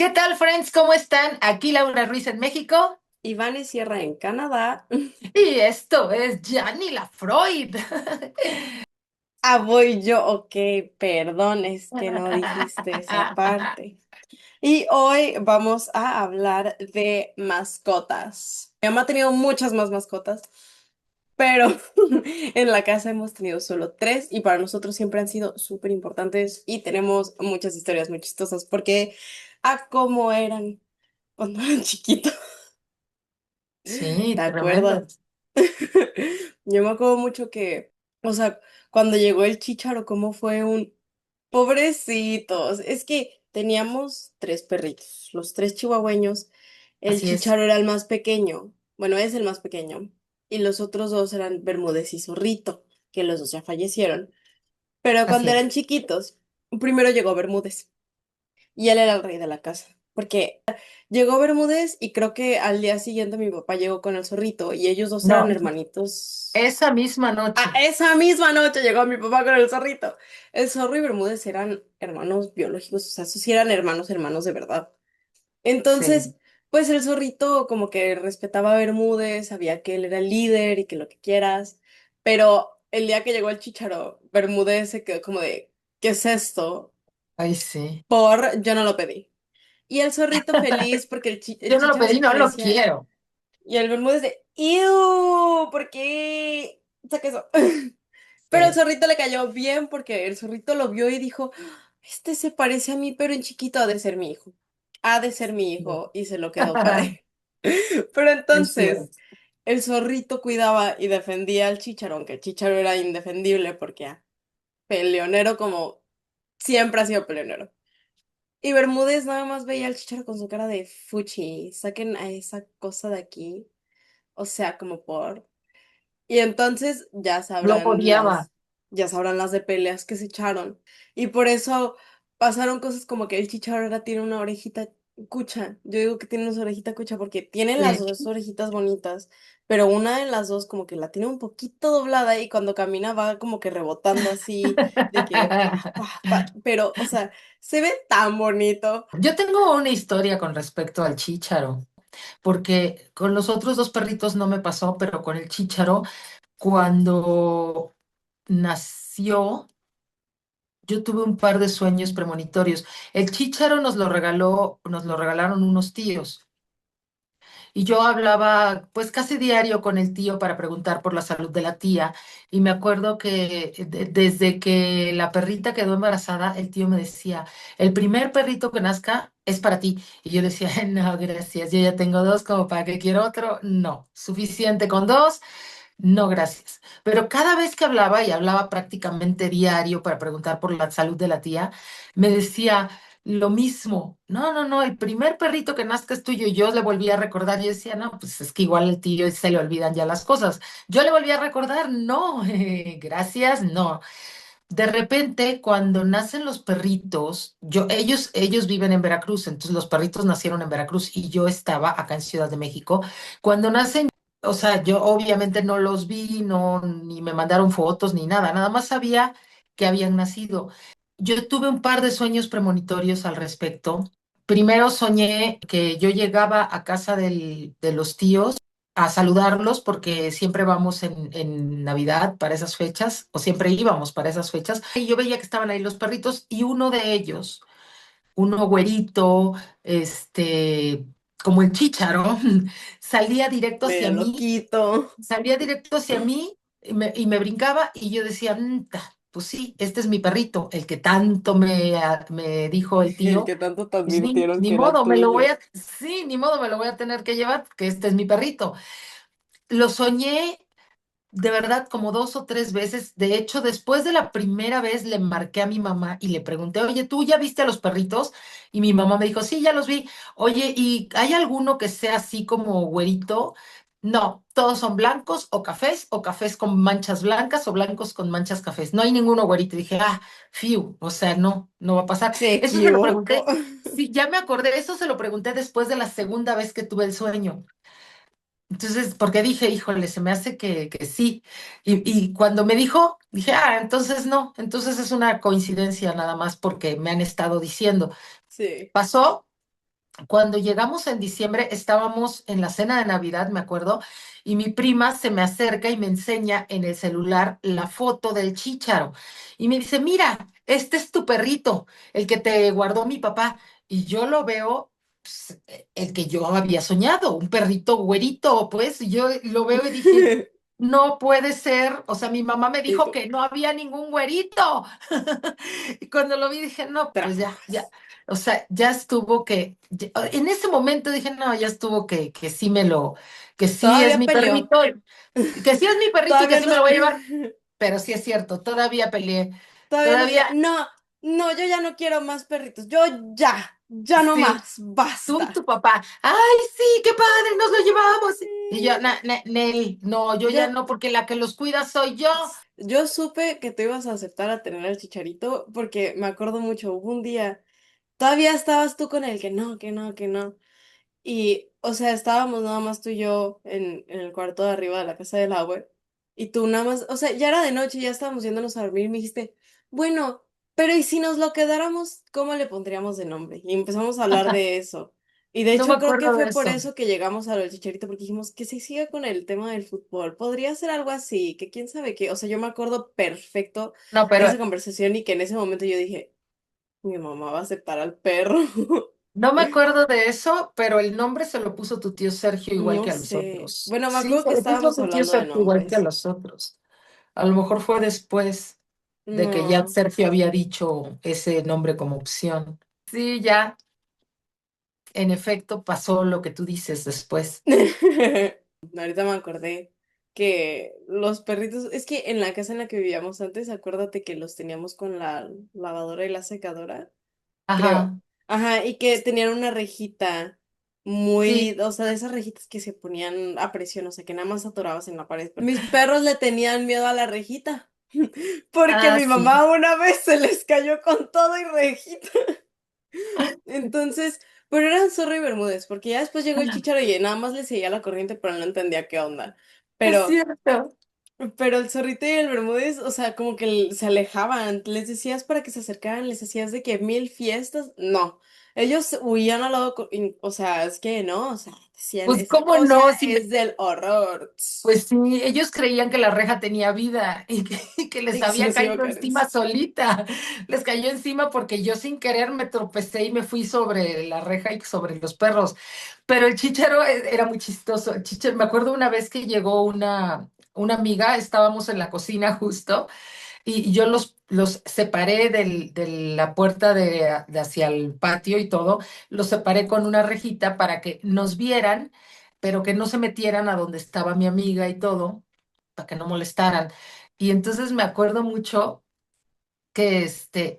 ¿Qué tal, friends? ¿Cómo están? Aquí Laura Ruiz en México Iván Sierra en Canadá. y esto es Gianni la Freud. Ah, voy yo. Ok, perdón, es que no dijiste esa parte. Y hoy vamos a hablar de mascotas. Mi mamá ha tenido muchas más mascotas, pero en la casa hemos tenido solo tres y para nosotros siempre han sido súper importantes y tenemos muchas historias muy chistosas porque a cómo eran cuando eran chiquitos. ¿Te Sí, tremendo. acuerdas? Yo me acuerdo mucho que, o sea, cuando llegó el chícharo, cómo fue un pobrecitos. Es que teníamos tres perritos, los tres chihuahueños. El Así es, chícharo era el más pequeño, bueno, es el más pequeño. Y los otros dos eran Bermúdez y Zorrito, que los dos ya fallecieron. Pero así cuando es. eran chiquitos, primero llegó Bermúdez y él era el rey de la casa. Porque llegó Bermúdez y creo que al día siguiente mi papá llegó con el zorrito y ellos dos No, eran hermanitos. esa misma Ah, noche. esa misma noche llegó mi papá con el zorrito. El zorro y Bermúdez eran hermanos biológicos, o sea, esos sí eran hermanos, hermanos de verdad. Sí. Entonces, pues el zorrito como que respetaba a Bermúdez, sabía que él era el líder y que lo que quieras, pero el día que llegó el chícharo, Bermúdez se quedó como de, ¿qué es esto? Ay, sí. Por yo no lo pedí. Y el zorrito feliz porque el Yo no lo chícharo pedí, no siempre lo decía, quiero. y el Bermúdez de, ¡Ew! ¿Por qué saca eso? Pero el Sí. zorrito le cayó bien porque el zorrito lo vio y dijo, este se parece a mí, pero en chiquito ha de ser mi hijo. Ha de ser mi hijo y se lo quedó para él. Pero Es entonces cierto. el zorrito cuidaba y defendía al chícharo, aunque el chícharo era indefendible porque peleonero como siempre ha sido peleonero. Y Bermúdez nada más veía al Chicharo con su cara de fuchi, saquen a esa cosa de aquí. O sea, como por. Y entonces Lo odiaba. ya sabrán las de peleas que se echaron. Y por eso pasaron cosas como que el Chicharo ahora tiene una orejita cucha. Yo digo que tiene una orejita cucha porque tiene las Sí. dos orejitas bonitas, pero una de las dos como que la tiene un poquito doblada y cuando camina va como que rebotando así, de que pa, pa, pa. Pero, o sea, se ve tan bonito. Yo tengo una historia con respecto al chícharo, porque con los otros dos perritos no me pasó, pero con el chícharo, cuando nació, yo tuve un par de sueños premonitorios. El chícharo nos lo regalaron unos tíos. Y yo hablaba pues casi diario con el tío para preguntar por la salud de la tía. Y me acuerdo que desde que la perrita quedó embarazada, el tío me decía, el primer perrito que nazca es para ti. Y yo decía, no, gracias, yo ya tengo dos, como para que quiero otro. No, suficiente con dos. No, gracias. Pero cada vez que hablaba, y hablaba prácticamente diario para preguntar por la salud de la tía, me decía lo mismo. No, no, no, el primer perrito que nazca es tuyo. Y yo le volví a recordar, yo decía, no, pues es que igual el tío se le olvidan ya las cosas. Yo le volví a recordar, no, gracias, no. De repente, cuando nacen los perritos, ellos viven en Veracruz, entonces los perritos nacieron en Veracruz y yo estaba acá en Ciudad de México. Cuando nacen, o sea, yo obviamente no los vi, no, ni me mandaron fotos ni nada, nada más sabía que habían nacido. Yo tuve un par de sueños premonitorios al respecto. Primero soñé que yo llegaba a casa de los tíos a saludarlos porque siempre vamos en Navidad para esas fechas, o siempre íbamos para esas fechas, y yo veía que estaban ahí los perritos y uno de ellos, uno güerito, este, como el chícharo, salía directo hacia Medio mí, loquito. salía directo hacia mí y me brincaba y yo decía, pues sí, este es mi perrito, el que tanto me dijo el El tío. que tanto te Pues advirtieron ni que era modo, tuyo. sí, ni modo, me lo voy a tener que llevar, que este es mi perrito. Lo soñé de verdad como dos o tres veces. De hecho, después de la primera vez le marqué a mi mamá y le pregunté, oye, ¿tú ya viste a los perritos? Y mi mamá me dijo, sí, ya los vi. Oye, ¿y hay alguno que sea así como güerito? No, todos son blancos o cafés con manchas blancas o blancos con manchas cafés. No hay ninguno güerito. Y dije, fiu, o sea, no, no va a pasar. Se Eso se lo equivocó. pregunté. Sí, ya me acordé, eso se lo pregunté después de la segunda vez que tuve el sueño. Entonces, porque dije, híjole, se me hace que sí. Y cuando me dijo, dije, entonces no, entonces es una coincidencia nada más porque me han estado diciendo. Sí. Pasó, Cuando llegamos en diciembre, estábamos en la cena de Navidad, me acuerdo, y mi prima se me acerca y me enseña en el celular la foto del chícharo. Y me dice, mira, este es tu perrito, el que te guardó mi papá. Y yo lo veo, pues, el que yo había soñado, un perrito güerito, pues, y yo lo veo y dije, no puede ser, o sea, mi mamá me Y dijo tú, que no había ningún güerito. Y cuando lo vi dije, no, pues ya, ya. traumas. O sea, ya estuvo en ese momento dije, no, ya estuvo que sí que sí es Todavía mi peleó. perrito, que sí es mi perrito y que Todavía sí no. me lo voy a llevar, pero sí es cierto, todavía peleé, Todavía no decía, todavía, no, no, yo ya no quiero más perritos. Yo ya, ya no sí, más, tú y tu basta. papá, ay, sí, qué padre, nos lo llevamos. Y yo, Sí. Nel, no, yo ya Yo, no, porque la que los cuida soy yo. yo supe que te ibas a aceptar a tener al chicharito porque me acuerdo mucho, hubo un día, todavía estabas tú con él, que no, que no, que no. Y, o sea, estábamos nada más tú y yo en el cuarto de arriba de la casa del agua. Y tú nada más, o sea, ya era de noche, ya estábamos yéndonos a dormir. Y me dijiste, bueno, pero ¿y si nos lo quedáramos, cómo le pondríamos de nombre? Y empezamos a hablar de eso. Y de No me hecho creo que acuerdo fue de por eso. eso que llegamos a lo del Chicharito, porque dijimos que se siga con el tema del fútbol. Podría ser algo así, que quién sabe qué. O sea, yo me acuerdo perfecto No, de pero esa conversación y que en ese momento yo dije, mi mamá va a aceptar al perro. no me acuerdo de eso, pero el nombre se lo puso tu tío Sergio igual No que a los sé. otros. Bueno, me Sí, acuerdo se que lo puso estábamos tu tío hablando de Sergio igual que a nombres. los otros. A lo mejor fue después de que ya No. Sergio había dicho ese nombre como opción. Sí, ya, en efecto, pasó lo que tú dices después. Ahorita me acordé que los perritos, es que en la casa en la que vivíamos antes, acuérdate que los teníamos con la lavadora y la secadora, creo. Ajá, Ajá, y que tenían una rejita sí. muy, o sea, de esas rejitas que se ponían a presión, o sea, que nada más atorabas en la pared. Mis perros le tenían miedo a la rejita, porque Ah, mi sí. mamá una vez se les cayó con todo y rejita. Entonces, pero eran Zorro y Bermúdez, porque ya después llegó el Chícharo y nada más le seguía la corriente, pero no entendía qué onda. Es Pero, cierto. pero el Zorrito y el Bermúdez, o sea, como que se alejaban, les decías para que se acercaran, les hacías de que mil fiestas, no. Ellos huían al lado, o sea, es que no, o sea, decían, Pues esa cómo cosa no, si es del horror. pues sí, ellos creían que la reja tenía vida y que les Y que se había nos iba a caído caer encima encima. solita. Les cayó encima porque yo sin querer me tropecé y me fui sobre la reja y sobre los perros. Pero el chícharo era muy chistoso. El chícharo, me acuerdo una vez que llegó una amiga, estábamos en la cocina justo y yo los separé de la puerta de hacia el patio y todo, los separé con una rejita para que nos vieran, pero que no se metieran a donde estaba mi amiga y todo, para que no molestaran. Y entonces me acuerdo mucho que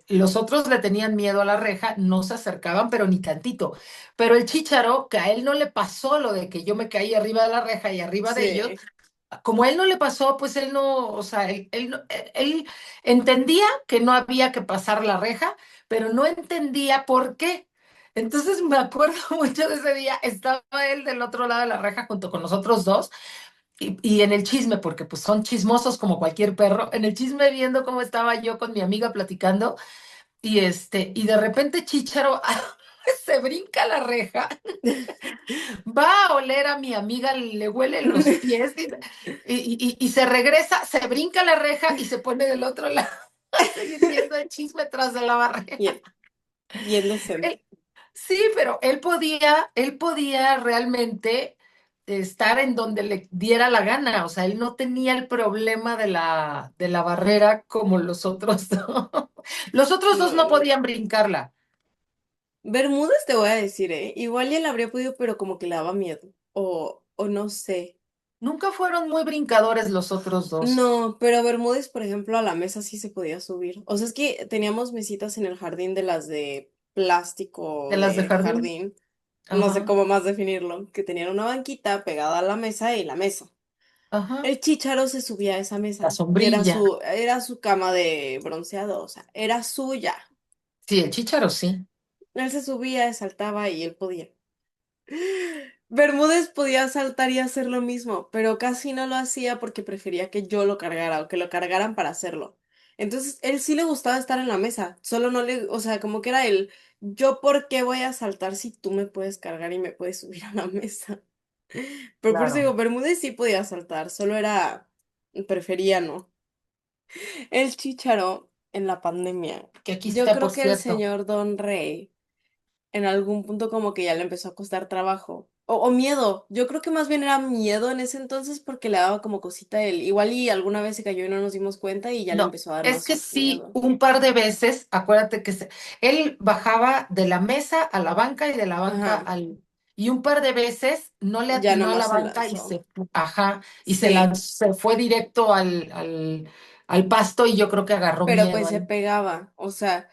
los otros le tenían miedo a la reja, no se acercaban, pero ni tantito. Pero el chícharo, que a él no le pasó lo de que yo me caí arriba de la reja y arriba de ellos, Sí, como a él no le pasó, pues él no, o sea, él entendía que no había que pasar la reja, pero no entendía por qué. Entonces me acuerdo mucho de ese día, estaba él del otro lado de la reja junto con nosotros dos y en el chisme, porque pues son chismosos como cualquier perro, en el chisme viendo cómo estaba yo con mi amiga platicando y de repente Chícharo se brinca la reja, va a oler a mi amiga, le huele los pies y se regresa, se brinca la reja y se pone del otro lado a seguir viendo el chisme tras de la barrera. bien, bien decente. Él- sí, pero él podía realmente estar en donde le diera la gana, o sea, él no tenía el problema de la barrera como los otros dos. Los otros dos No, no no. podían brincarla. Bermúdez te voy a decir, igual ya le habría podido, pero como que le daba miedo. O no sé. Nunca fueron muy brincadores los otros dos. No, pero Bermúdez, por ejemplo, a la mesa sí se podía subir. O sea, es que teníamos mesitas en el jardín de las de De plástico las de de jardín. jardín. No sé Ajá, cómo más definirlo. Que tenían una banquita pegada a la mesa y la mesa. ajá. El chícharo se subía a esa La mesa y sombrilla. era su cama de bronceado, o sea, era suya. Sí, el chícharo sí. Él se subía, saltaba y él podía. Bermúdez podía saltar y hacer lo mismo, pero casi no lo hacía porque prefería que yo lo cargara o que lo cargaran para hacerlo. Entonces, él sí le gustaba estar en la mesa, solo no le, o sea, como que era el, yo por qué voy a saltar si tú me puedes cargar y me puedes subir a la mesa. Pero por eso Claro. digo, Bermúdez sí podía saltar, solo era, prefería no. El Chícharo en la pandemia. Que aquí Yo está, creo por que el cierto. señor Don Rey en algún punto como que ya le empezó a costar trabajo. O miedo. Yo creo que más bien era miedo en ese entonces porque le daba como cosita a él. Igual y alguna vez se cayó y no nos dimos cuenta y ya le No, empezó a dar es que más sí, miedo. un par de veces, acuérdate que él bajaba de la mesa a la banca y de la banca Ajá. al... Y un par de veces no le Ya atinó a la nomás se banca y lanzó. ajá, y Sí. se fue directo al pasto y yo creo que agarró Pero miedo pues se ahí. pegaba. O sea,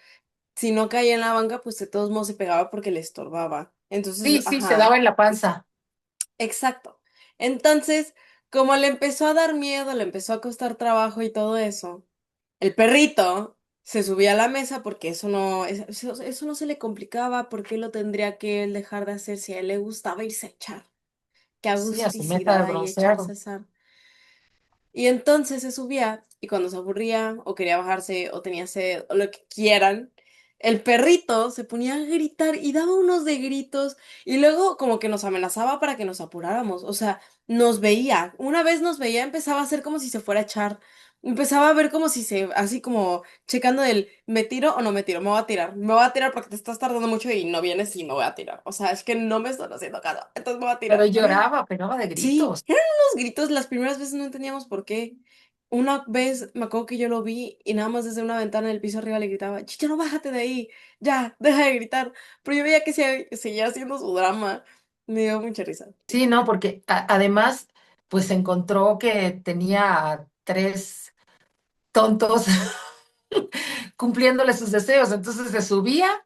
si no caía en la banca, pues de todos modos se pegaba porque le estorbaba. Entonces, Sí, sí, se ajá. daba en la panza. Exacto. Entonces, como le empezó a dar miedo, le empezó a costar trabajo y todo eso, el perrito se subía a la mesa porque eso no se le complicaba, porque lo tendría que él dejar de hacer si a él le gustaba irse a echar. Qué Sí, a su meta agusticidad de ahí bronceado. echarse esa. Y entonces se subía y cuando se aburría o quería bajarse o tenía sed o lo que quieran, el perrito se ponía a gritar y daba unos de gritos y luego como que nos amenazaba para que nos apuráramos. O sea, nos veía. Una vez nos veía, empezaba a hacer como si se fuera a echar. Empezaba a ver como si se, así como checando el, ¿me tiro o no me tiro? Me voy a tirar. Me voy a tirar porque te estás tardando mucho y no vienes y me voy a tirar. O sea, es que no me están haciendo caso. Entonces me voy a Pero tirar. lloraba, pegaba de Sí, gritos. eran unos gritos, las primeras veces no entendíamos por qué. Una vez me acuerdo que yo lo vi y nada más desde una ventana del piso arriba le gritaba, Chicharo, bájate de ahí, ya, deja de gritar. Pero yo veía que seguía haciendo su drama. Me dio mucha risa. Sí, no, porque además, pues encontró que tenía a tres tontos cumpliéndole sus deseos. Entonces se subía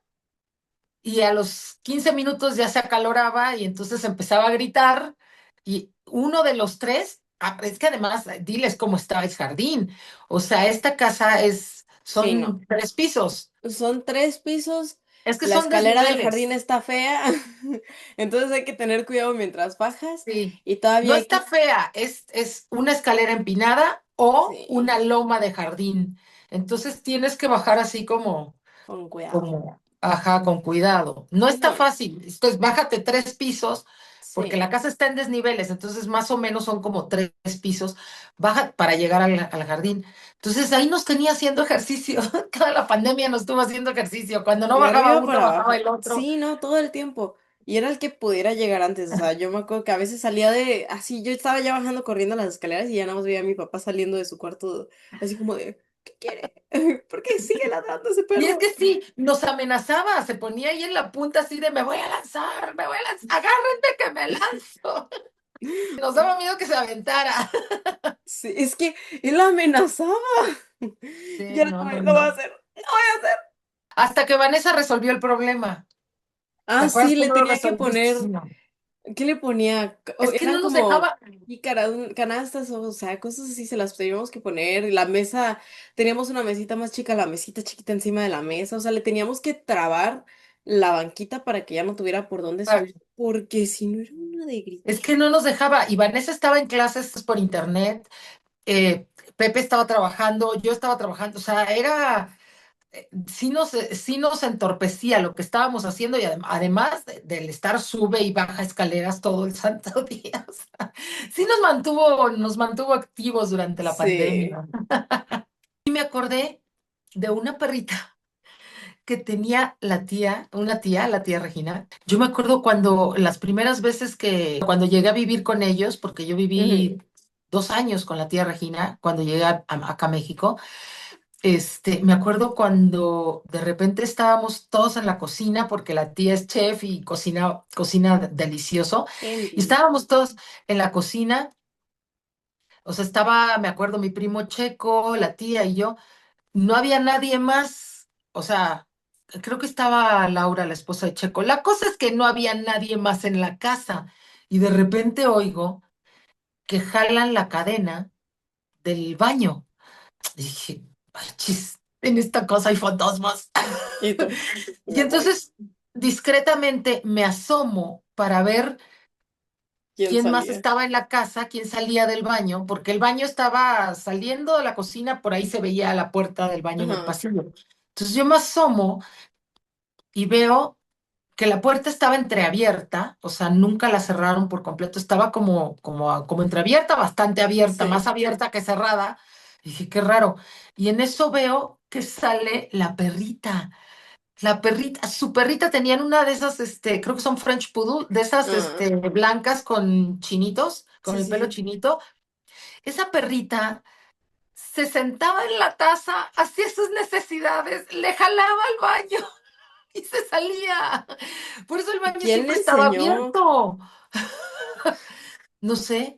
y a los 15 minutos ya se acaloraba y entonces empezaba a gritar y uno de los tres, es que además, diles cómo está el jardín. O sea, esta casa Sí, no. son 3 pisos. Son 3 pisos, Es que la son escalera del jardín desniveles. está fea, entonces hay que tener cuidado mientras bajas Sí. y todavía No hay está que... fea, es una escalera empinada o Sí, una loma de jardín. Entonces tienes que bajar así con cuidado. como, ajá, con cuidado. No está No, fácil. Entonces, bájate 3 pisos, porque la sí. casa está en desniveles, entonces más o menos son como 3 pisos. Baja para llegar al jardín. Entonces, ahí nos tenía haciendo ejercicio. Toda la pandemia nos estuvo haciendo ejercicio. Cuando no De bajaba arriba uno, para bajaba el abajo. otro. Sí, no, todo el tiempo. Y era el que pudiera llegar antes. O sea, yo me acuerdo que a veces salía de, así, yo estaba ya bajando corriendo las escaleras y ya nada más veía a mi papá saliendo de su cuarto, así como de, ¿qué quiere? ¿Por qué sigue ladrando ese Y es perro? que sí, nos amenazaba, se ponía ahí en la punta así de me voy a lanzar, agárrenme que me lanzo. Nos daba miedo que se aventara. Sí, es que él amenazaba. Sí, Ya no, no, no, lo voy a no. hacer, lo voy a hacer. Hasta que Vanessa resolvió el problema. ¿Te Ah, acuerdas sí, le cómo lo tenía que resolviste? Sí, poner. no. ¿Qué le ponía? Es que Eran no nos como dejaba. canastas, o sea, cosas así se las teníamos que poner. Y la mesa, teníamos una mesita más chica, la mesita chiquita encima de la mesa. O sea, le teníamos que trabar la banquita para que ya no tuviera por dónde subir. Porque si no era una de Es gritería. que no nos dejaba. Y Vanessa estaba en clases por internet, eh, Pepe estaba trabajando, yo estaba trabajando. O sea, sí nos entorpecía lo que estábamos haciendo y además del estar sube y baja escaleras todo el santo día. O sea, sí nos mantuvo activos durante la Sí. pandemia. Y me acordé de una perrita que tenía una tía, la tía Regina. Yo me acuerdo cuando las primeras veces cuando llegué a vivir con ellos, porque yo Ujú. viví 2 años con la tía Regina cuando llegué acá a México. Me acuerdo cuando de repente estábamos todos en la cocina, porque la tía es chef y cocina delicioso, Qué y envidia. estábamos todos en la cocina, o sea, me acuerdo, mi primo Checo, la tía y yo, no había nadie más, o sea, creo que estaba Laura, la esposa de Checo. La cosa es que no había nadie más en la casa, y de repente oigo que jalan la cadena del baño. Dije, ay, chis, en esta casa hay fantasmas. ¿Y tú? Y Me voy. entonces discretamente me asomo para ver ¿Quién quién más salía? estaba en la casa, quién salía del baño, porque el baño estaba saliendo de la cocina, por ahí se veía la puerta del baño en el Ajá, pasillo. Entonces yo me asomo y veo que la puerta estaba entreabierta, o sea, nunca la cerraron por completo, estaba como entreabierta, bastante abierta, más sí. abierta que cerrada. Y dije, qué raro. Y en eso veo que sale la perrita. La perrita, su perrita tenían una de esas, creo que son French Poodle, de esas, Ah, blancas con chinitos, con sí, el sí, pelo sí. chinito. Esa perrita se sentaba en la taza, hacía sus necesidades, le jalaba al baño y se salía. Por eso el baño ¿Quién le siempre estaba enseñó? abierto. No sé.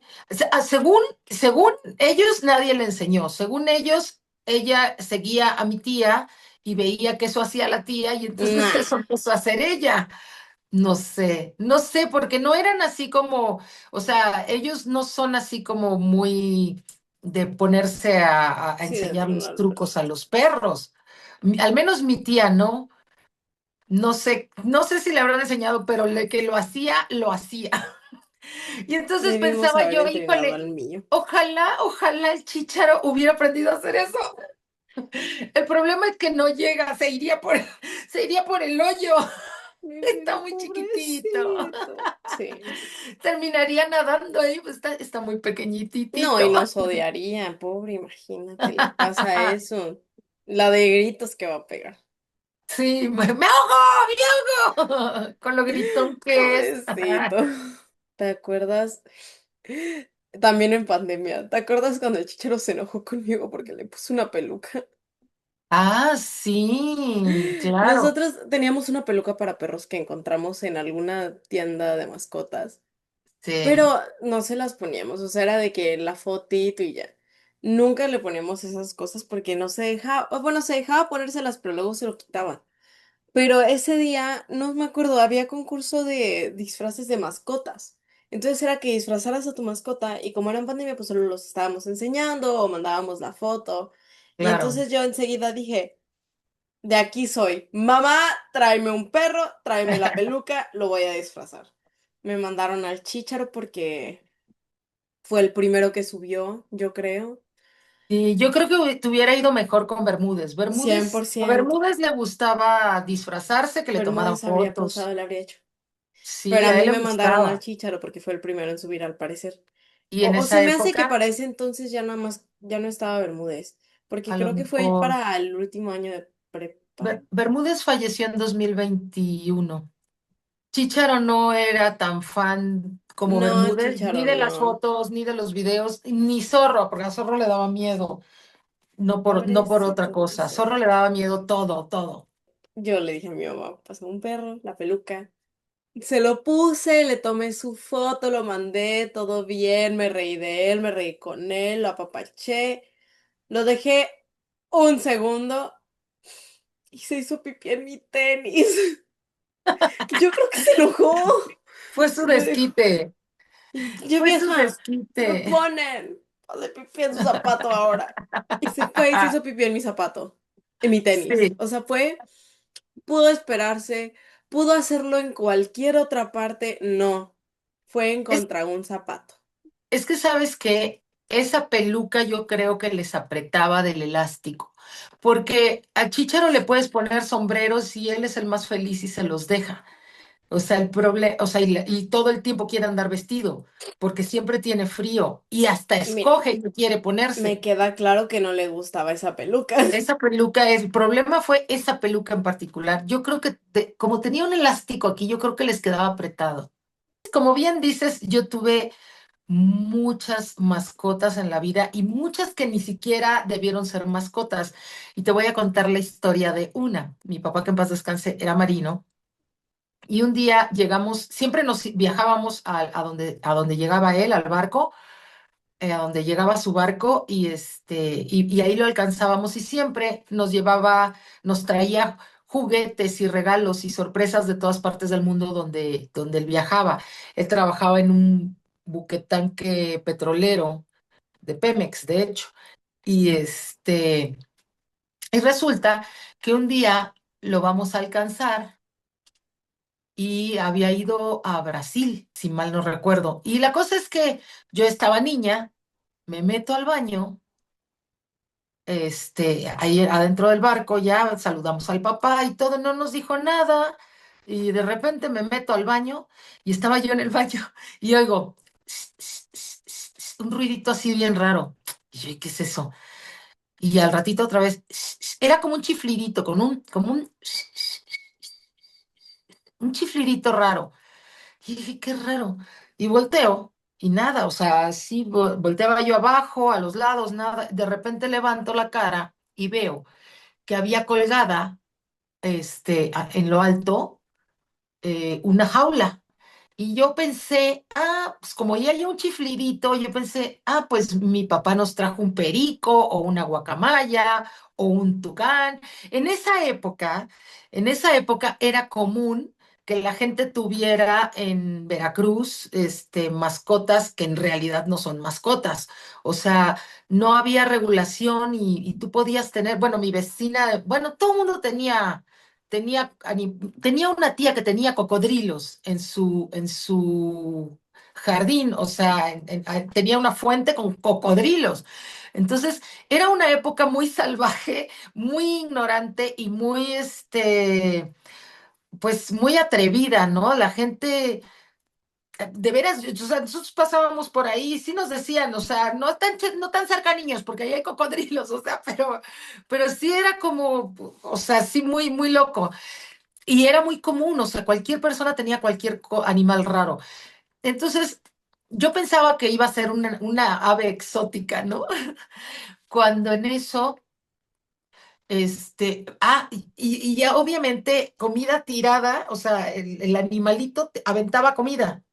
Según ellos, nadie le enseñó. Según ellos, ella seguía a mi tía y veía que eso hacía la tía y entonces Nah, eso empezó a hacer ella. No sé, no sé, porque no eran así como, o sea, ellos no son así como muy de ponerse a sí, de enseñar trono los al perro. trucos a los perros. Al menos mi tía, ¿no? No sé si le habrán enseñado, pero que lo hacía, lo hacía. Y entonces Debimos pensaba haber yo, entrenado híjole, al mío. ojalá el chícharo hubiera aprendido a hacer eso. El problema es que no llega, se iría por el hoyo. Mi Está vida, muy chiquitito. pobrecito. Sí. Terminaría nadando ahí, pues está muy No, y pequeñitito. nos odiaría, pobre, imagínate, le pasa eso. La de gritos que va a pegar. Sí, me ahogo, me ahogo. Con lo gritón que es. Pobrecito. ¿Te acuerdas? También en pandemia. ¿Te acuerdas cuando el chichero se enojó conmigo porque le puse una peluca? Ah, sí, claro. Nosotros teníamos una peluca para perros que encontramos en alguna tienda de mascotas, Sí, pero no se las poníamos, o sea, era de que la fotito y ya. Nunca le poníamos esas cosas porque no se dejaba, o bueno, se dejaba ponérselas, pero luego se lo quitaba. Pero ese día, no me acuerdo, había concurso de disfraces de mascotas. Entonces era que disfrazaras a tu mascota y como era en pandemia, pues solo los estábamos enseñando o mandábamos la foto. Y claro. entonces yo enseguida dije, de aquí soy. Mamá, tráeme un perro, tráeme la peluca, lo voy a disfrazar. Me mandaron al Chícharo porque fue el primero que subió, yo creo. Y yo creo que te hubiera ido mejor con Bermúdez. cien por A ciento Bermúdez le gustaba disfrazarse, que le tomaran Bermúdez habría fotos. posado, le habría hecho. Pero Sí, a a él mí le me mandaron al gustaba. Chícharo porque fue el primero en subir al parecer. Y O, en o se esa me hace que época, para ese entonces ya nada más, ya no estaba Bermúdez, porque a lo creo que fue mejor. para el último año de prepa. Bermúdez falleció en 2021. Chícharo no era tan fan como No, el Bermúdez, ni Chícharo de las no. fotos, ni de los videos, ni Zorro, porque a Zorro le daba miedo, no por otra Pobrecito de cosa. A Zorro Zorro. le daba miedo todo, todo. Yo le dije a mi mamá, pasó un perro, la peluca. Se lo puse, le tomé su foto, lo mandé, todo bien, me reí de él, me reí con él, lo apapaché. Lo dejé un segundo y se hizo pipí en mi tenis. Yo creo que se enojó. Fue su Me dijo, desquite, yo fue su vieja, ¿qué me desquite. ponen? Hace pipí en su zapato ahora. Y se fue y se hizo pipí en mi zapato, en mi tenis. Sí, O sea, pudo esperarse, pudo hacerlo en cualquier otra parte. No, fue en es, contra un zapato. es que sabes que esa peluca yo creo que les apretaba del elástico, porque a Chícharo le puedes poner sombreros y él es el más feliz y se los deja. O sea, el problema, o sea, y todo el tiempo quiere andar vestido, porque siempre tiene frío y hasta Mira, escoge qué quiere me ponerse. queda claro que no le gustaba esa peluca. Esa peluca, el problema fue esa peluca en particular. Yo creo que como tenía un elástico aquí, yo creo que les quedaba apretado. Como bien dices, yo tuve muchas mascotas en la vida y muchas que ni siquiera debieron ser mascotas. Y te voy a contar la historia de una. Mi papá, que en paz descanse, era marino. Y un día llegamos, siempre nos viajábamos a donde llegaba él, al barco, a donde llegaba su barco, y ahí lo alcanzábamos y siempre nos traía juguetes y regalos y sorpresas de todas partes del mundo donde él viajaba. Él trabajaba en un buquetanque petrolero de Pemex, de hecho, y resulta que un día lo vamos a alcanzar y había ido a Brasil, si mal no recuerdo. Y la cosa es que yo estaba niña, me meto al baño, ahí adentro del barco, ya saludamos al papá y todo, no nos dijo nada. Y de repente me meto al baño y estaba yo en el baño y oigo un ruidito así bien raro. Y yo, ¿y qué es eso? Y al ratito otra vez, era como un chiflidito, un chiflidito raro. Y dije, qué raro. Y volteo y nada, o sea, sí, volteaba yo abajo, a los lados, nada. De repente levanto la cara y veo que había colgada, en lo alto, una jaula. Y yo pensé, pues como ya hay un chiflidito, yo pensé, pues mi papá nos trajo un perico o una guacamaya o un tucán. En esa época, en esa época era común que la gente tuviera en Veracruz, mascotas que en realidad no son mascotas. O sea, no había regulación y tú podías tener, bueno, mi vecina, bueno, todo el mundo tenía una tía que tenía cocodrilos en su jardín, o sea, tenía una fuente con cocodrilos. Entonces, era una época muy salvaje, muy ignorante y muy, pues muy atrevida, ¿no? La gente, de veras, o sea, nosotros pasábamos por ahí, y sí nos decían, o sea, no tan cerca niños, porque ahí hay cocodrilos, o sea, pero sí era como, o sea, sí muy, muy loco. Y era muy común, o sea, cualquier persona tenía cualquier animal raro. Entonces, yo pensaba que iba a ser una ave exótica, ¿no? Cuando en eso, y ya obviamente comida tirada, o sea, el animalito aventaba comida.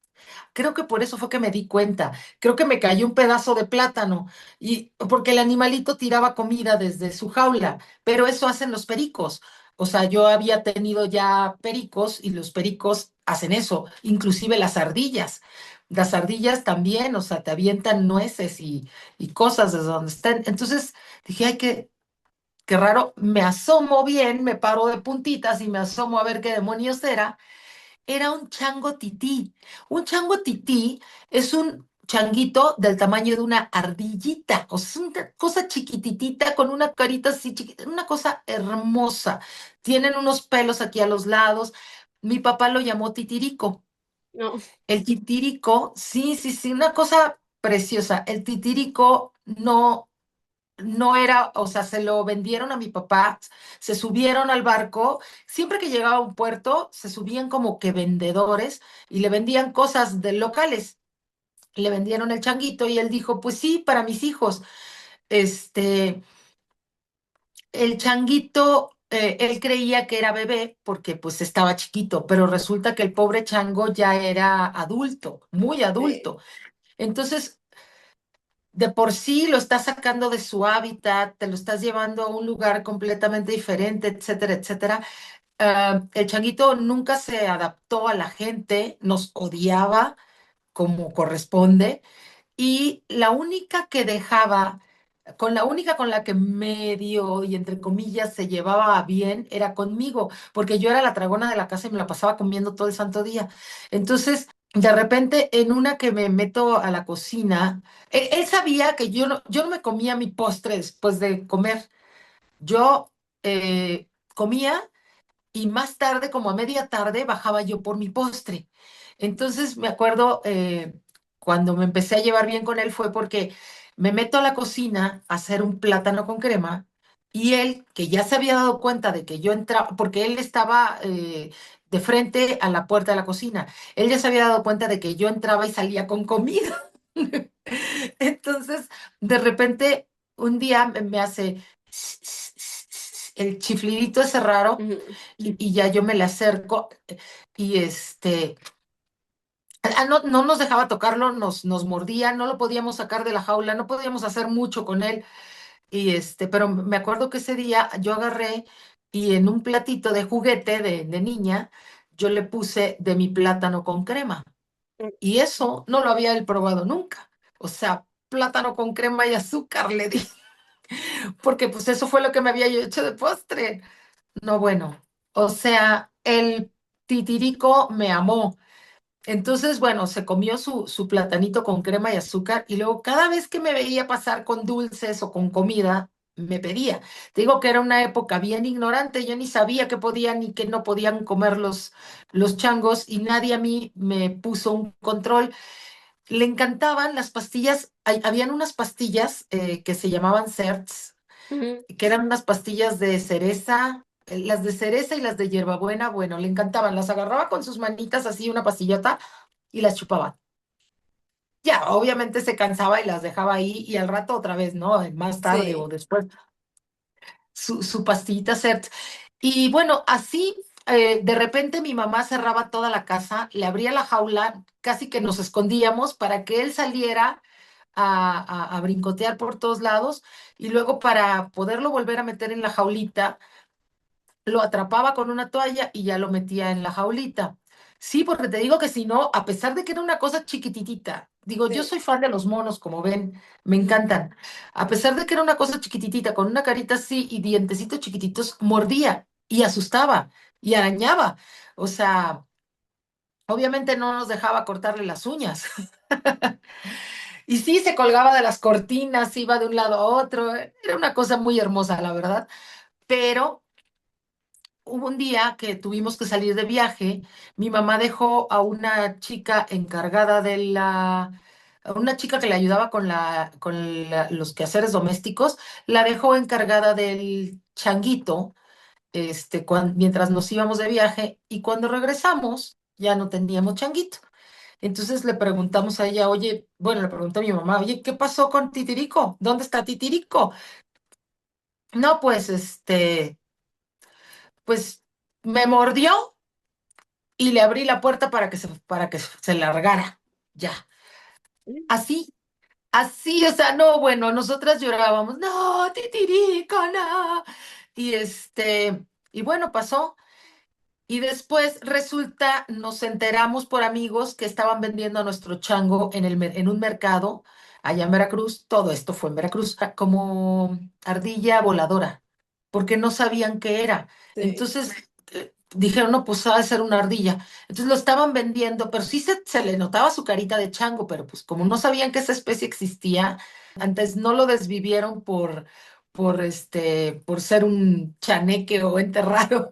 Creo que por eso fue que me di cuenta. Creo que me cayó un pedazo de plátano y porque el animalito tiraba comida desde su jaula, pero eso hacen los pericos. O sea, yo había tenido ya pericos y los pericos hacen eso, inclusive las ardillas. Las ardillas también, o sea, te avientan nueces y cosas desde donde estén. Entonces dije, ay, qué raro. Me asomo bien, me paro de puntitas y me asomo a ver qué demonios era un chango tití. Un chango tití es un changuito del tamaño de una ardillita, o sea, es una cosa chiquititita con una carita así chiquita, una cosa hermosa. Tienen unos pelos aquí a los lados. Mi papá lo llamó titirico. No, El titirico, sí, sí, sí, una cosa preciosa. El titirico no era, o sea, se lo vendieron a mi papá, se subieron al barco, siempre que llegaba a un puerto, se subían como que vendedores y le vendían cosas de locales. Le vendieron el changuito y él dijo, pues sí, para mis hijos. Este, el changuito, él creía que era bebé porque pues estaba chiquito, pero resulta que el pobre chango ya era adulto, muy sí. adulto. Entonces, de por sí lo estás sacando de su hábitat, te lo estás llevando a un lugar completamente diferente, etcétera, etcétera. El changuito nunca se adaptó a la gente, nos odiaba como corresponde, y la única con la que medio y entre comillas se llevaba bien era conmigo, porque yo era la tragona de la casa y me la pasaba comiendo todo el santo día. Entonces, de repente, en una que me meto a la cocina, él sabía que yo no me comía mi postre después de comer. Yo comía y más tarde, como a media tarde, bajaba yo por mi postre. Entonces me acuerdo, cuando me empecé a llevar bien con él fue porque me meto a la cocina a hacer un plátano con crema y él, que ya se había dado cuenta de que yo entraba, porque él estaba de frente a la puerta de la cocina, él ya se había dado cuenta de que yo entraba y salía con comida. Entonces, de repente, un día me hace el chiflidito ese raro Ujú. y ya yo me le acerco y no nos dejaba tocarlo, nos mordía, no lo podíamos sacar de la jaula, no podíamos hacer mucho con él. Pero me acuerdo que ese día yo agarré y en un platito de juguete de niña, yo le puse de mi plátano con crema. Y eso no lo había él probado nunca. O sea, plátano con crema y azúcar le di, porque pues eso fue lo que me había yo hecho de postre. No, bueno, o sea, Titirico me amó. Entonces, bueno, se comió su platanito con crema y azúcar y luego cada vez que me veía pasar con dulces o con comida, me pedía. Te digo que era una época bien ignorante, yo ni sabía que podían y que no podían comer los changos y nadie a mí me puso un control. Le encantaban las pastillas, habían unas pastillas que se llamaban CERTS, Ujú. que eran unas pastillas de cereza. Las de cereza y las de hierbabuena, bueno, le encantaban. Las agarraba con sus manitas así, una pastillota, y las chupaba. Ya, obviamente se cansaba y las dejaba ahí y al rato otra vez, ¿no? Más tarde o Sí, después, su pastillita CERT. Y bueno, así de repente mi mamá cerraba toda la casa, le abría la jaula, casi que nos escondíamos para que él saliera a brincotear por todos lados y luego para poderlo volver a meter en la jaulita lo atrapaba con una toalla y ya lo metía en la jaulita. Sí, porque te digo que si no, a pesar de que era una cosa chiquititita, digo, yo sí. soy fan de los monos, como ven, me encantan. A pesar de que era una cosa chiquititita, con una carita así y dientecitos chiquititos, mordía y asustaba y arañaba. O sea, obviamente no nos dejaba cortarle las uñas. Y sí, se colgaba de las cortinas, iba de un lado a otro. Era una cosa muy hermosa, la verdad. Pero hubo un día que tuvimos que salir de viaje, mi mamá dejó a una chica encargada a una chica que le ayudaba los quehaceres domésticos, la dejó encargada del changuito, mientras nos íbamos de viaje, y cuando regresamos ya no teníamos changuito. Entonces le preguntamos a ella, oye, bueno, le preguntó a mi mamá, oye, ¿qué pasó con Titirico? ¿Dónde está Titirico? No, pues, pues me mordió y le abrí la puerta para que se largara. Ya. Así, así, o sea, no, bueno, nosotras llorábamos, no, titirico, no. Y y bueno, pasó. Y después resulta, nos enteramos por amigos que estaban vendiendo a nuestro chango en un mercado allá en Veracruz. Todo esto fue en Veracruz, como ardilla voladora, porque no sabían qué era. Sí. Entonces dijeron, no, pues ha de ser una ardilla. Entonces lo estaban vendiendo, pero sí se le notaba su carita de chango, pero pues como no sabían que esa especie existía, antes no lo desvivieron por ser un chaneque o ente raro.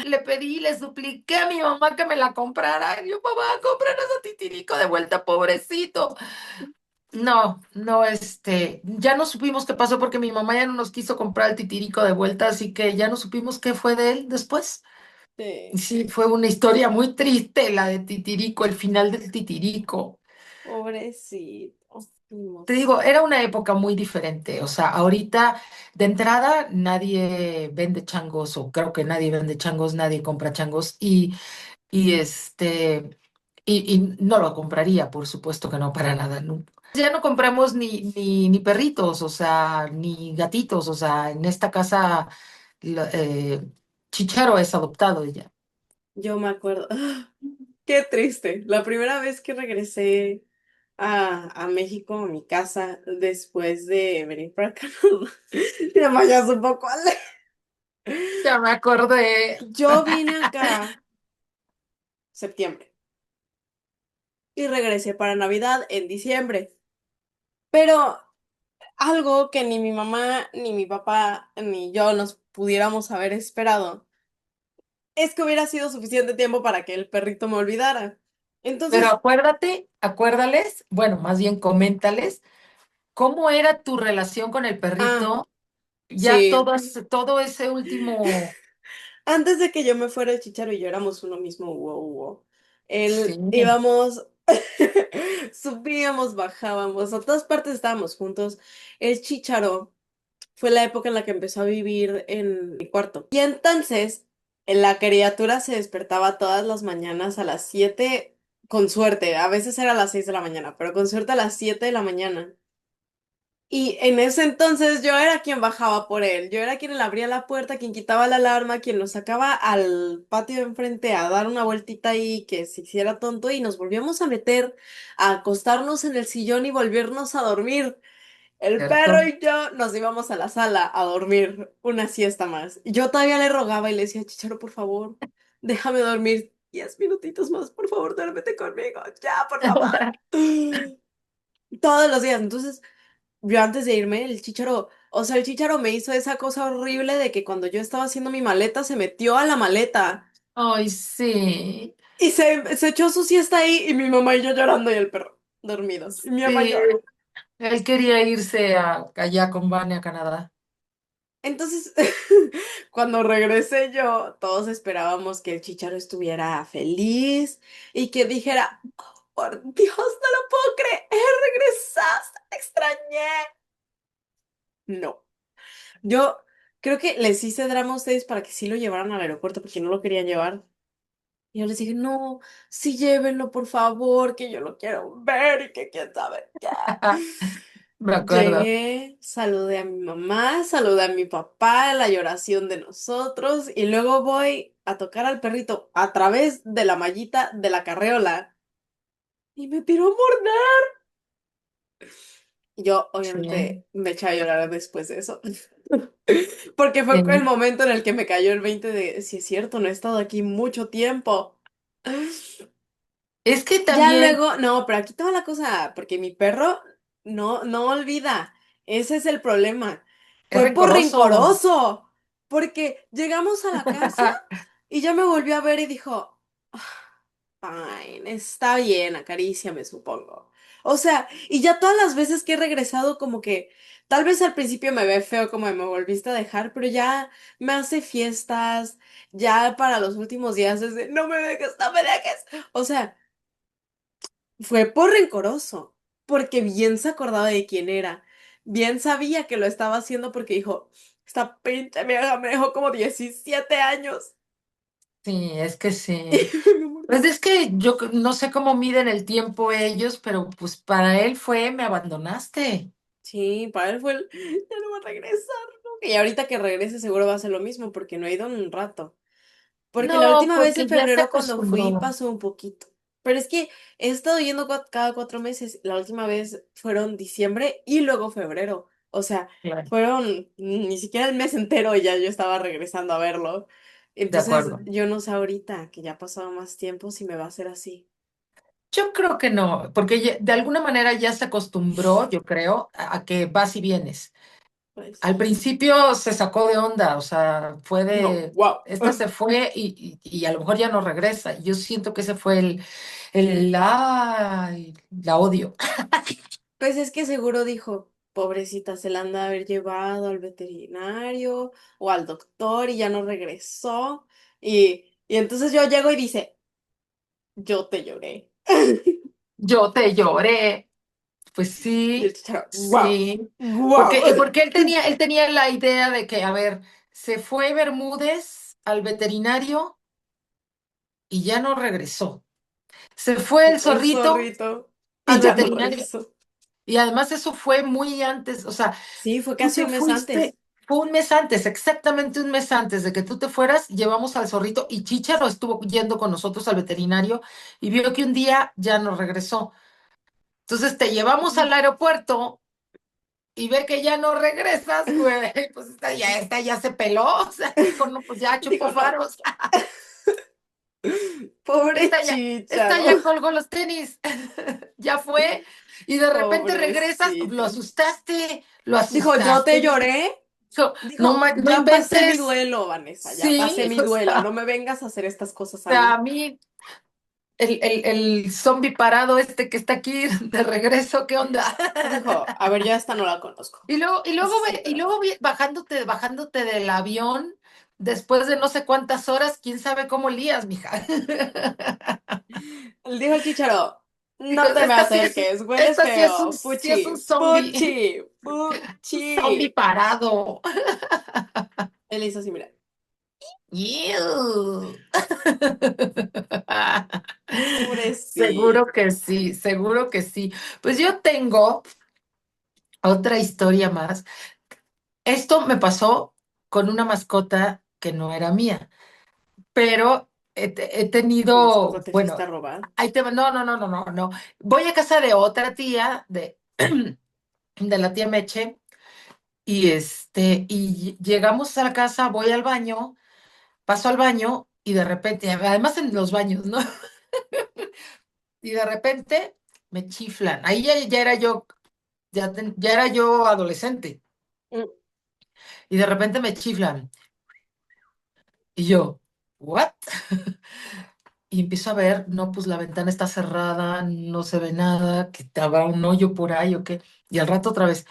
Le pedí, le supliqué a mi mamá que me la comprara. Y yo, mamá, cómpranos a Titirico de vuelta, pobrecito. No, no, ya no supimos qué pasó porque mi mamá ya no nos quiso comprar el Titirico de vuelta, así que ya no supimos qué fue de él después. Y Sí, sí, fue una historia muy triste la de Titirico, el final del Titirico. pobrecito. Te Vimos. digo, era una época muy diferente. O sea, ahorita de entrada nadie vende changos, o creo que nadie vende changos, nadie compra changos. Y y no lo compraría, por supuesto que no, para nada. Ya no compramos ni perritos, o sea, ni gatitos, o sea, en esta casa la- eh, Chicharo es adoptado ya. Yo me acuerdo. Qué triste. La primera vez que regresé a México, a mi casa, después de venir para acá, ya vayas un poco ale. Ya me acordé. Yo vine acá septiembre y regresé para Navidad en diciembre. Pero algo que ni mi mamá, ni mi papá, ni yo nos pudiéramos haber esperado es que hubiera sido suficiente tiempo para que el perrito me olvidara. Pero Entonces, acuérdate, acuérdales, bueno, más bien coméntales, ¿cómo era tu relación con el ah, perrito? Ya sí. todo ese último, Antes de que yo me fuera el Chicharo y yo éramos uno mismo, sí, Él íbamos, subíamos, bajábamos, a todas partes estábamos juntos. El Chicharo fue la época en la que empezó a vivir en mi cuarto. Y entonces, la criatura se despertaba todas las mañanas a las 7 con suerte, a veces era a las 6 de la mañana, pero con suerte a las 7 de la mañana. Y en ese entonces yo era quien bajaba por él, yo era quien le abría la puerta, quien quitaba la alarma, quien lo sacaba al patio de enfrente a dar una vueltita ahí, que se hiciera tonto y nos volvíamos a meter, a acostarnos en el sillón y volvernos a dormir. El perro ¿cierto? y yo nos íbamos a la sala a dormir una siesta más. Y yo todavía le rogaba y le decía, Chicharo, por favor. déjame dormir 10 minutitos más, por favor, duérmete conmigo, ya, por favor. Todos los días. Entonces, yo antes de irme, el chícharo, o sea, el chícharo me hizo esa cosa horrible de que cuando yo estaba haciendo mi maleta, se metió a la maleta Ay, sí, y se echó su siesta ahí y mi mamá y yo llorando y el perro dormido. Y mi mamá sí. llora. Él quería irse allá con Vane a Canadá. Entonces, cuando regresé yo, todos esperábamos que el Chicharo estuviera feliz y que dijera, "Oh, por Dios, no lo puedo creer, regresaste, te extrañé". No, yo creo que les hice drama a ustedes para que sí lo llevaran al aeropuerto porque no lo querían llevar. Y yo les dije, no, sí llévenlo, por favor, que yo lo quiero ver y que quién sabe qué. Me acuerdo. Llegué, saludé a mi mamá, saludé a mi papá, la lloración de nosotros, y luego voy a tocar al perrito a través de la mallita de la carreola y me tiró a morder. Y yo, Sí, obviamente, me eché a llorar después de eso. Porque fue el sí. momento en el que me cayó el 20 de, si es cierto, no he estado aquí mucho tiempo. Es que Ya también luego, no, pero aquí toda la cosa, porque mi perro no olvida. Ese es el problema. es Fue por rencoroso. rencoroso, porque llegamos a la casa y ya me volvió a ver y dijo, fine, está bien, acaríciame, supongo. O sea, y ya todas las veces que he regresado, como que tal vez al principio me ve feo como me volviste a dejar, pero ya me hace fiestas, ya para los últimos días es de, no me dejes, no me dejes. O sea. Fue por rencoroso, porque bien se acordaba de quién era. Bien sabía que lo estaba haciendo porque dijo, esta pinche vieja me dejó como 17 años. Sí, es que sí. Y me Pues mordió. es que yo no sé cómo miden el tiempo ellos, pero pues para él fue, me abandonaste. Sí, para él fue el, ya no va a regresar, ¿no? Y ahorita que regrese seguro va a ser lo mismo porque no ha ido en un rato. Porque la No, última vez en porque ya se febrero cuando fui acostumbró. pasó un poquito. Pero es que he estado yendo cada 4 meses. La última vez fueron diciembre y luego febrero. O sea, Claro, fueron ni siquiera el mes entero y ya yo estaba regresando a verlo. de Entonces, acuerdo. yo no sé ahorita que ya ha pasado más tiempo si me va a hacer así. Yo creo que no, porque de alguna manera ya se acostumbró, yo creo, a que vas y vienes. Pues Al sí. principio se sacó de onda, o sea, fue No, de, wow. esta se fue y a lo mejor ya no regresa. Yo siento que ese fue ay, la odio. Pues es que seguro dijo, pobrecita, se la han de haber llevado al veterinario o al doctor y ya no regresó. Y entonces yo llego y dice, yo te lloré. Yo te lloré. Pues Y el sí, chicharo, wow, sí. wow. Porque él tenía la idea de que, a ver, se fue Bermúdez al veterinario y ya no regresó. Se fue el El zorrito zorrito. Y al ya no veterinario. regresó. Y además eso fue muy antes, o sea, Sí, fue tú casi te un mes antes. fuiste, fue un mes antes, exactamente un mes antes de que tú te fueras, llevamos al zorrito y Chícharo estuvo yendo con nosotros al veterinario y vio que un día ya no regresó. Entonces te llevamos al aeropuerto y ve que ya no regresas, güey, pues esta ya se peló, o sea, dijo, no, pues ya chupó Dijo, no, faros, pobre esta ya chicharo. colgó los tenis, ya fue, y de repente regresas, Pobrecito. lo Dijo, yo te asustaste, lloré. no, Dijo, no ya pasé mi inventes. duelo, Vanessa, ya pasé Sí, mi duelo. No me vengas a hacer estas cosas a a mí. mí, el zombie parado este que está aquí de regreso, ¿qué onda? Dijo, a ver, ya esta no la conozco. Y Necesito. luego bajándote del avión, después de no sé cuántas horas, quién sabe cómo lías, mija. Dijo el chicharo, Dijo, no te me acerques, hueles feo. sí es un Fuchi, zombie, fuchi, un zombie fuchi. parado. Él hizo así, mira. Iu. Seguro Pobrecito. que sí, seguro que sí. Pues yo tengo otra historia más. Esto me pasó con una mascota que no era mía, pero he ¿A tu mascota tenido, te fuiste a bueno, robar? no, no, no, no, no, no. Voy a casa de otra tía, de la tía Meche, y llegamos a la casa, voy al baño, paso al baño y de repente, además en los baños, ¿no? Y de repente me chiflan. Ahí ya era yo, ya era yo adolescente. Mm, Y de repente me chiflan. Y yo, ¿what? Y empiezo a ver, no, pues la ventana está cerrada, no se ve nada, que estaba un hoyo por ahí o qué. Y al rato otra vez.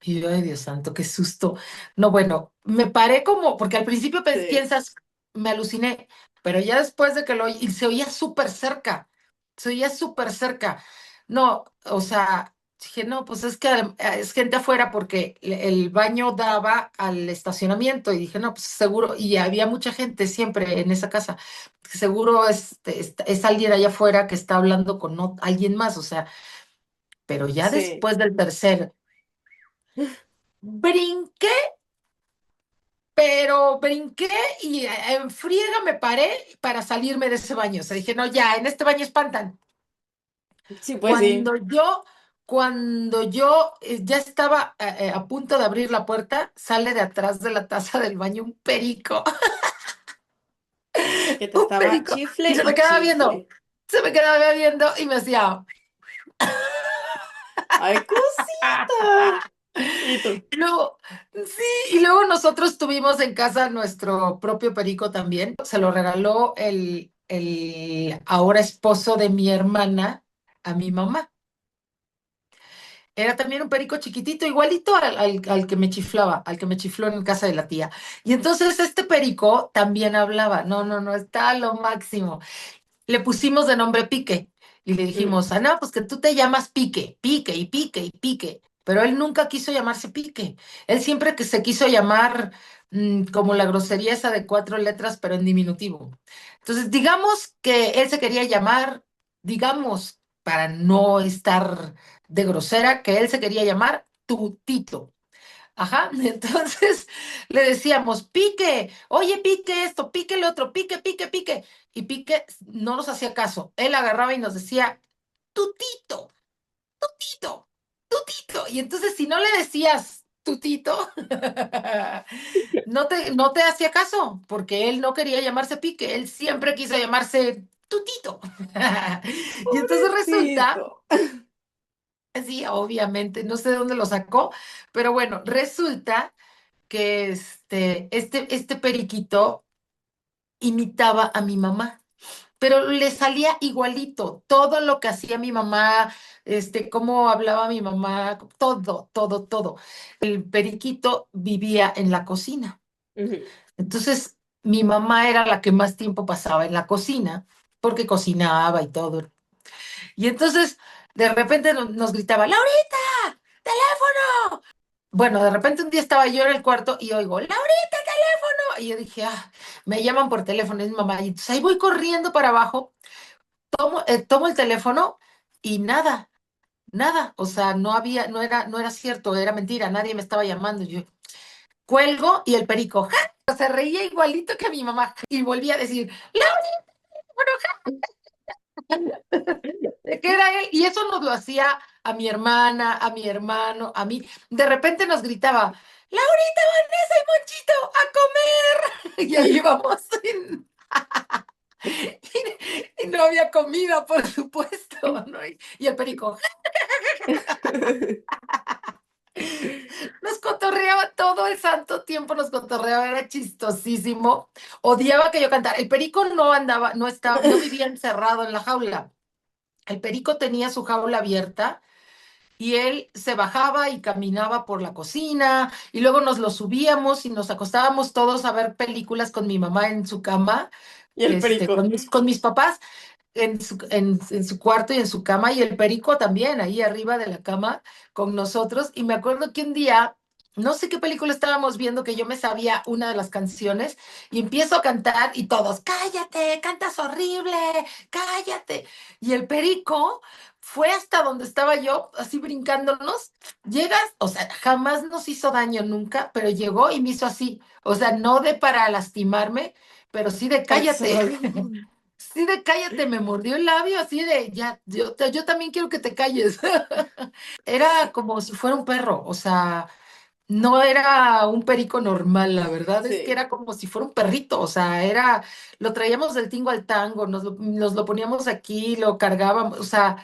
Y yo, ay, Dios santo, qué susto. No, bueno, me paré como, porque al principio sí, piensas, me aluciné, pero ya después de que lo oí, y se oía súper cerca, se oía súper cerca. No, o sea, dije, no, pues es que es gente afuera porque el baño daba al estacionamiento y dije, no, pues seguro, y había mucha gente siempre en esa casa, seguro es alguien allá afuera que está hablando con alguien más, o sea, pero ya sí. después del tercer brinqué. Pero brinqué y en friega me paré para salirme de ese baño. O sea, dije, no, ya, en este baño espantan. Sí, pues sí. Cuando yo, cuando yo ya estaba a punto de abrir la puerta, sale de atrás de la taza del baño un perico, Que te un estaba perico, chifle y se me y quedaba viendo, chifle. se me quedaba viendo y me hacía... ¡Ay, cosita! ¿Y tú? Y luego, sí, y luego nosotros tuvimos en casa nuestro propio perico también. Se lo regaló el ahora esposo de mi hermana a mi mamá. Era también un perico chiquitito, igualito al que me chiflaba, al que me chifló en casa de la tía. Y entonces este perico también hablaba. No, no, no, está a lo máximo. Le pusimos de nombre Pique y le Mm, dijimos, Ana, pues que tú te llamas Pique, Pique y Pique y Pique. Pero él nunca quiso llamarse Pique. Él siempre que se quiso llamar como la grosería esa de 4 letras, pero en diminutivo. Entonces, digamos que él se quería llamar, digamos, para no estar de grosera, que él se quería llamar Tutito. Ajá, entonces le decíamos, pique, oye, pique esto, pique el otro, pique, pique, pique. Y pique no nos hacía caso. Él agarraba y nos decía, tutito, tutito, tutito. Y entonces si no le decías tutito, no te hacía caso, porque él no quería llamarse pique, él siempre quiso llamarse tutito. Y entonces resulta, pobrecito. sí, obviamente, no sé de dónde lo sacó, pero bueno, resulta que este periquito imitaba a mi mamá, pero le salía igualito, todo lo que hacía mi mamá, cómo hablaba mi mamá, todo, todo, todo. El periquito vivía en la cocina. Ujú. Entonces, mi mamá era la que más tiempo pasaba en la cocina, porque cocinaba y todo. Y entonces, de repente nos gritaba, Laurita, teléfono. Bueno, de repente un día estaba yo en el cuarto y oigo, Laurita, teléfono. Y yo dije, me llaman por teléfono, es mi mamá. Y entonces ahí voy corriendo para abajo, tomo el teléfono y nada, nada. O sea, no era cierto, era mentira, nadie me estaba llamando. Yo cuelgo y el perico, se reía igualito que mi mamá. Y volví a decir, Laurita, de que era él. Y eso nos lo hacía a mi hermana, a mi hermano, a mí. De repente nos gritaba, Laurita, Vanessa y Monchito, a comer. Y ahí íbamos. Y no había comida, por supuesto, ¿no? Y el perico nos cotorreaba todo el santo tiempo, nos cotorreaba, era chistosísimo. Odiaba que yo cantara. El perico no andaba, no vivía encerrado en la jaula. El perico tenía su jaula abierta y él se bajaba y caminaba por la cocina y luego nos lo subíamos y nos acostábamos todos a ver películas con mi mamá en su cama, Y el perico. con mis papás en su cuarto y en su cama, y el perico también ahí arriba de la cama con nosotros. Y me acuerdo que un día, no sé qué película estábamos viendo, que yo me sabía una de las canciones y empiezo a cantar y todos, cállate, cantas horrible, cállate. Y el perico fue hasta donde estaba yo, así brincándonos. Llegas, o sea, jamás nos hizo daño nunca, pero llegó y me hizo así, o sea, no de para lastimarme, pero sí de Para que se cállate. Sí, de cállate, me mordió el labio, así de ya, yo también quiero que te calles. Era como si fuera un perro, o sea, no era un perico normal, la verdad es que Sí, era como si fuera un perrito, o sea, era, lo traíamos del tingo al tango, nos lo poníamos aquí, lo cargábamos, o sea,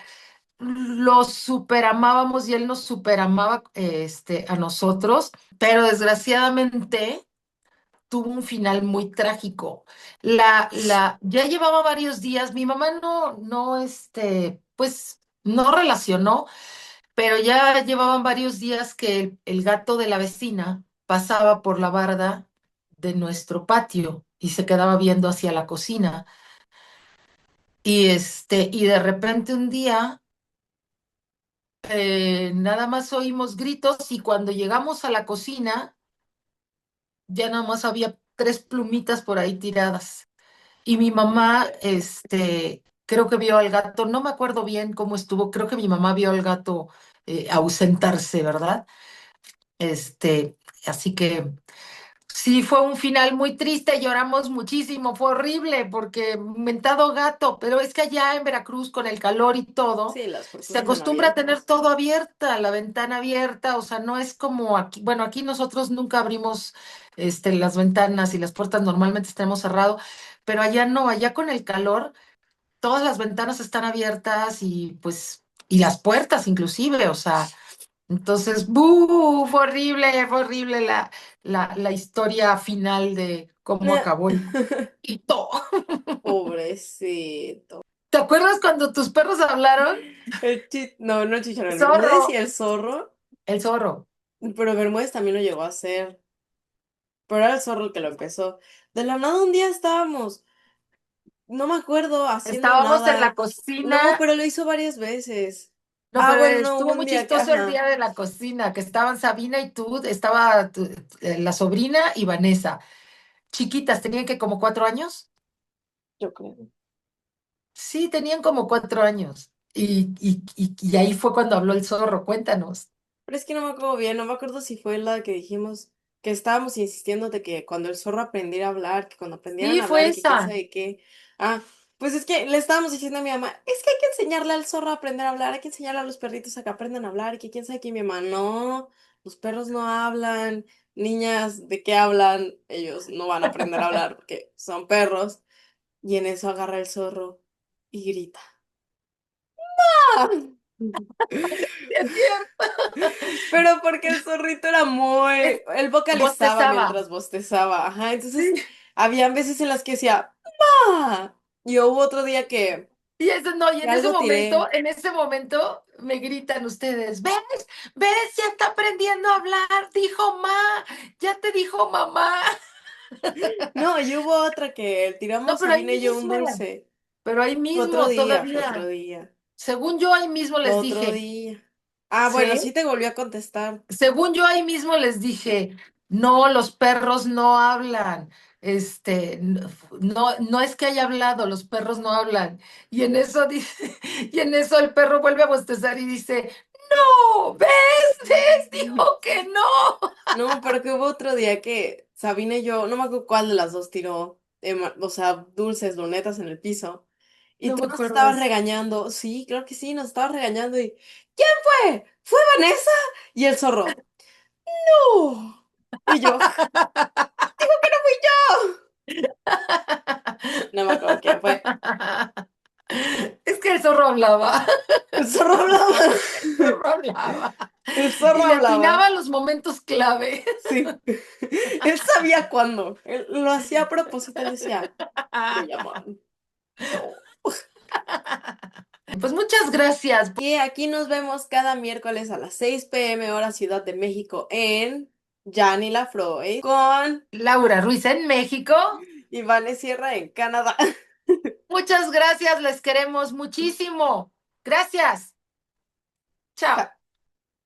lo superamábamos y él nos superamaba, a nosotros, pero desgraciadamente tuvo un final muy trágico. Ya llevaba varios días, mi mamá pues, no relacionó, pero ya llevaban varios días que el gato de la vecina pasaba por la barda de nuestro patio y se quedaba viendo hacia la cocina. Y de repente un día, nada más oímos gritos y cuando llegamos a la cocina, ya nada más había tres plumitas por ahí tiradas. Y mi mamá, creo que vio al gato, no me acuerdo bien cómo estuvo, creo que mi mamá vio al gato ausentarse, ¿verdad? Este, Así que sí, fue un final muy triste, lloramos muchísimo, fue horrible porque mentado gato, pero es que allá en Veracruz con el calor y todo, sí, las se puertas están acostumbra a tener abiertas. todo abierta, la ventana abierta, o sea, no es como aquí, bueno, aquí nosotros nunca abrimos las ventanas y las puertas normalmente estamos cerrado, pero allá no, allá con el calor, todas las ventanas están abiertas y pues, y las puertas inclusive, o sea. Entonces, ¡buh! Fue horrible la historia final de cómo acabó el hito. Pobrecito. ¿Te acuerdas cuando tus perros hablaron? No, no el chicharrón, El el Bermúdez y zorro, el zorro, el zorro. pero Bermúdez también lo llegó a hacer, pero era el zorro el que lo empezó. De la nada un día estábamos, no me acuerdo, haciendo Estábamos en la nada. No, cocina, pero lo hizo varias veces. no, Ah, pero bueno, no, hubo estuvo un muy día que, chistoso el ajá, día de la cocina, que estaban Sabina y tú, estaba la sobrina y Vanessa, chiquitas, tenían que como 4 años. yo creo. Sí, tenían como 4 años. Y ahí fue cuando habló el zorro, cuéntanos. Pero es que no me acuerdo bien, no me acuerdo si fue la que dijimos que estábamos insistiendo de que cuando el zorro aprendiera a hablar, que cuando aprendieran Sí, a hablar fue y que quién esa. sabe qué. Ah, pues es que le estábamos diciendo a mi mamá, es que hay que enseñarle al zorro a aprender a hablar, hay que enseñarle a los perritos a que aprendan a hablar y que quién sabe qué. Y mi mamá, no, los perros no hablan, niñas, ¿de qué hablan? Ellos no van a aprender a hablar porque son perros. Y en eso agarra el zorro y grita. ¡Ah! Sí, es cierto. Pero porque el zorrito era Es, muy... Él vocalizaba bostezaba. mientras bostezaba. Ajá, Sí. entonces habían veces en las que decía, ¡Ah! Y hubo otro día Y eso no, y que algo tiré. en ese momento me gritan ustedes, ¿ves? ¿Ves? Ya está aprendiendo a hablar, dijo ma, ya te dijo mamá. No, y hubo otra que No, tiramos pero ahí Sabina y yo un mismo, dulce. Fue otro día, fue otro todavía. día, Según yo ahí mismo fue les otro dije, día. Ah, bueno, ¿sí? sí te volvió a contestar. Según yo ahí mismo les dije, no, los perros no hablan. No es que haya hablado, los perros no hablan. Y en eso dice, y en eso el perro vuelve a bostezar y dice, no, ¿ves? ¿Ves? Dijo que no. No, pero que hubo otro día que Sabina y yo, no me acuerdo cuál de las dos tiró, o sea, dulces, donetas en el piso. Y No tú me nos acuerdo de estabas eso. regañando. Sí, creo que sí, nos estabas regañando. ¿Y quién fue? ¿Fue Vanessa? Y el zorro. ¡No! Y yo, ¡digo que no fui yo! No me acuerdo quién fue. Es que el zorro hablaba, El zorro hablaba. el zorro hablaba. El zorro Y le hablaba. atinaba a los momentos clave. Sí. Él sabía cuándo. Él lo hacía a propósito. Él decía, me llaman. No. Pues muchas gracias. Y aquí nos vemos cada miércoles a las 6 p.m. hora Ciudad de México en Janny La Freud con Laura Ruiz en México. Ivane Sierra en Canadá. Muchas gracias, les queremos muchísimo. Gracias. Chao.